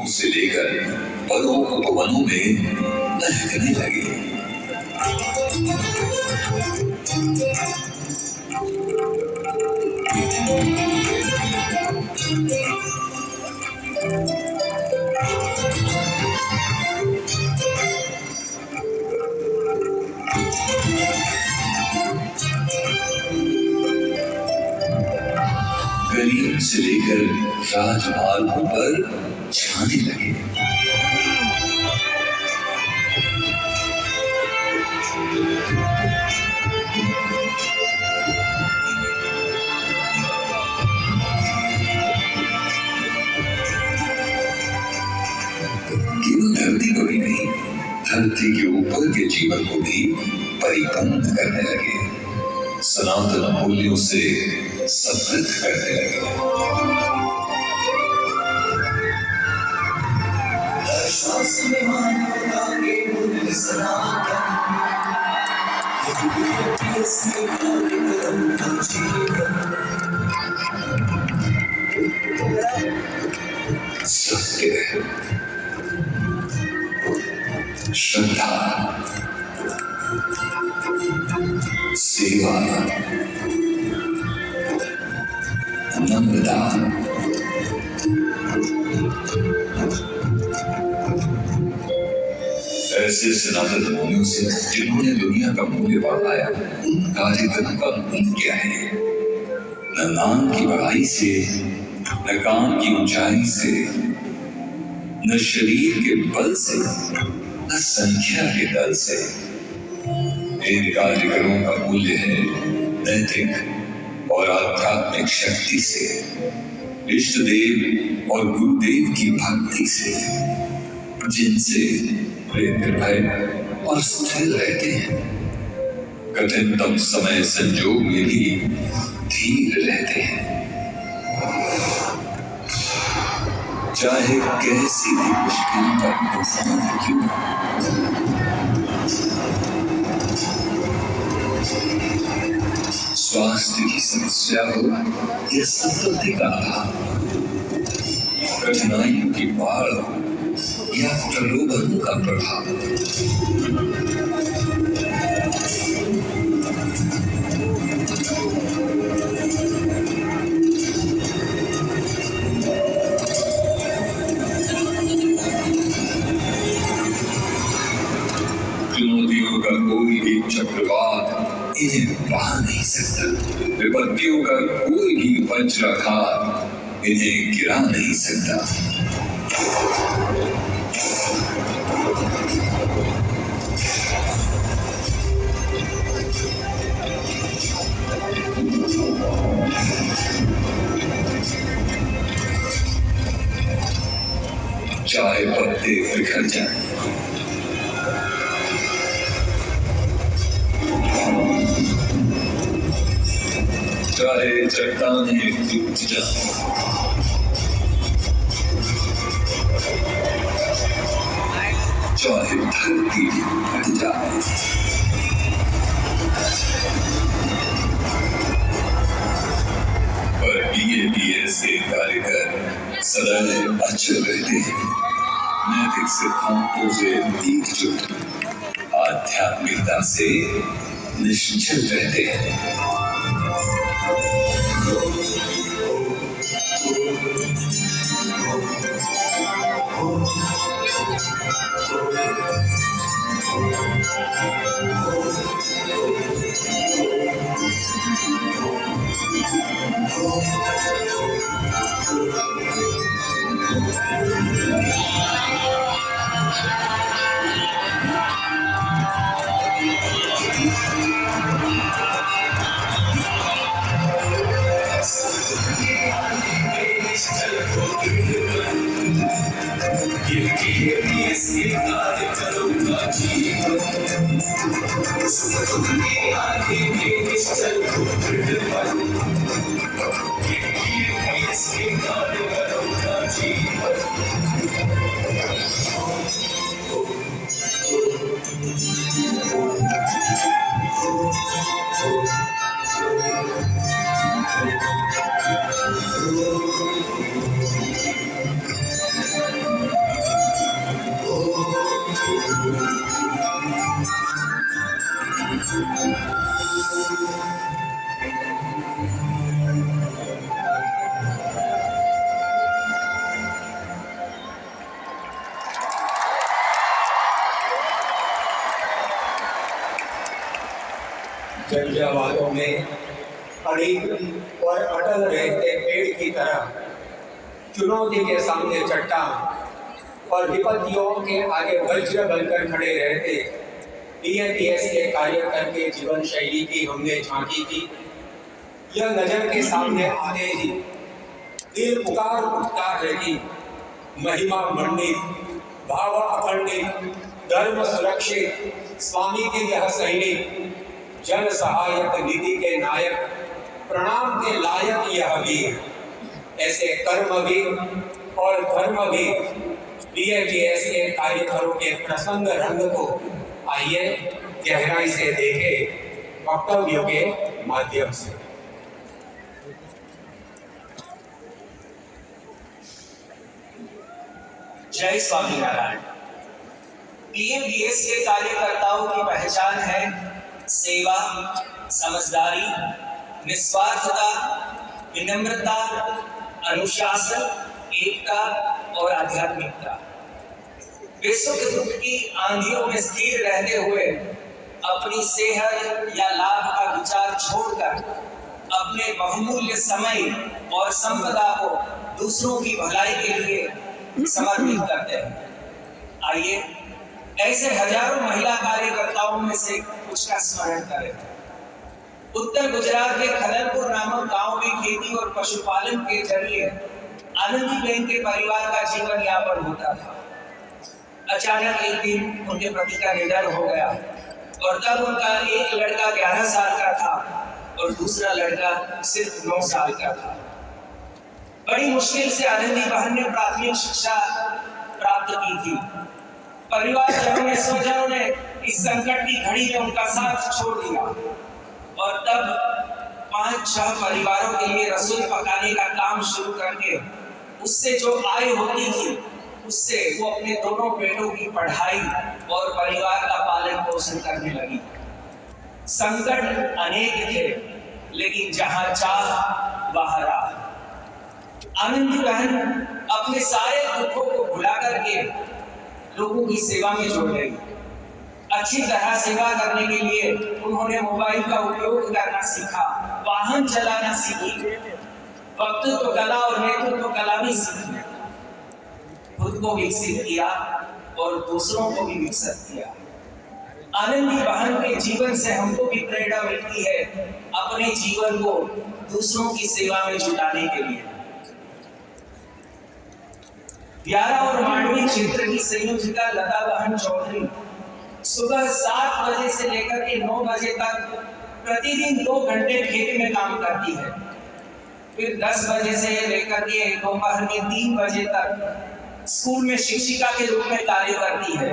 द्वीपों से लेकर परों उपवनों में महकने लगे। गलियों से लेकर राजमार्गों पर छाने लगे। केवल धरती को ही नहीं, धरती के ऊपर के जीवन को भी परिपक्व करने लगे, सनातन मूल्यों से समृद्ध करने लगे। सत्य, श्रद्धा, सेवा, नम्रता, ऐसे सनातन मूल्यों से जिन्होंने दुनिया का मूल्य बढ़ाया, उन कार्यक्रमों का मूल्य क्या है? न नाम की बढ़ाई से, न काम की ऊंचाई से, न शरीर के बल से, न संख्या के दल से। इन कार्यक्रमों का मूल्य है नैतिक और आध्यात्मिक शक्ति से, इष्ट देव और गुरुदेव की भक्ति से, जिनसे वे निर्भय और स्थिर रहते हैं, कठिनतम समय संजोग में भी धीर रहते हैं, चाहे कैसी भी मुश्किल का तूफान क्यों न। स्वास्थ्य की समस्या हो या संपत्ति का अभाव, कठिनाइयों की बाढ़ हो या प्रलोभनों का प्रभाव, चुनौतियों का कोई भी चक्रवात इन्हें बहा नहीं सकता, विपत्तियों का कोई भी वज्राघात इन्हें गिरा नहीं सकता। चाहे पत्ते बिखर जाएं, चाहे चट्टानें टूट जाएं, चाहे धरती फट जाए, पर BABS के कार्यकर सदैव अचल रहते हैं, नैतिक सिद्धांतों से एकजुट, आध्यात्मिकता से निश्चल रहते हैं। झंझावातों में अड़िग और अटल रहते पेड़ की तरह चुनौती के सामने चट्टान और विपत्तियों के आगे वज्र बनकर खड़े रहते बीएपीएस के कार्यकर के जीवन शैली की हमने झांकी की। यह नजर के सामने आते ही दिल पुकार उठता है कि महिमा मंडित, भाव अखंडित, धर्म सुरक्षित, स्वामी के यह सैनिक, जन सहायक निधि के नायक, प्रणाम के लायक यह वीर, ऐसे कर्मवीर और धर्मवीर बीएपीएस के कार्यकरों के प्रसंग रंग को आइए गहराई से देखें वक्तव्यों के माध्यम से। जय स्वामीनारायण। बीएपीएस के कार्यकर्ताओं की पहचान है सेवा, समझदारी, निस्वार्थता, विनम्रता, अनुशासन, एकता और आध्यात्मिकता। वे सुख दुख की आंधियों में स्थिर रहते हुए अपनी सेहत या लाभ का विचार छोड़कर अपने बहुमूल्य समय और संपदा को दूसरों की भलाई के लिए समर्पित करते हैं। आइए ऐसे हजारों महिला कार्यकर्ताओं में से कुछ का स्मरण करें। उत्तर गुजरात के खललपुर नामक गांव में खेती और पशुपालन के जरिए आनंदीबेन के परिवार का जीवन यापन होता था। अचानक एक दिन उनके पति का निधन हो गया और तब उनका एक लड़का 11 साल का था और दूसरा लड़का सिर्फ 9 साल का था। बड़ी मुश्किल से आनंदी बहन ने प्राथमिक शिक्षा प्राप्त की थी। परिवारजनों ने स्वजनों ने इस संकट की घड़ी में उनका साथ छोड़ दिया और तब 5-6 परिवारों के लिए रसोई पकाने का काम शुरू करके उससे जो आय होती थी उससे वो अपने दोनों बेटों की पढ़ाई और परिवार का पालन पोषण करने लगी। संकट अनेक थे लेकिन जहां चाह वहां राह। आनंदी बहन अपने सारे दुखों को भुला करके लोगों की सेवा में जुड़ गई। अच्छी तरह सेवा करने के लिए उन्होंने मोबाइल का उपयोग करना सीखा, वाहन चलाना सीखी, वक्तृत्व कला और नेतृत्व कला भी सीखी, खुद को विकसित किया और दूसरों को भी विकसित किया। आनंदी बहन के जीवन से हमको भी प्रेरणा मिलती है अपने जीवन को दूसरों की सेवा में जुटाने के लिए। व्यारा और मांडवी क्षेत्र की संयोजिका लता बहन चौधरी सुबह 7 बजे से लेकर के 9 बजे तक प्रतिदिन 2 घंटे खेत में काम करती है। फिर 10 बजे से लेकर के दोपहर के 3 बजे तक स्कूल में शिक्षिका के रूप में कार्य करती है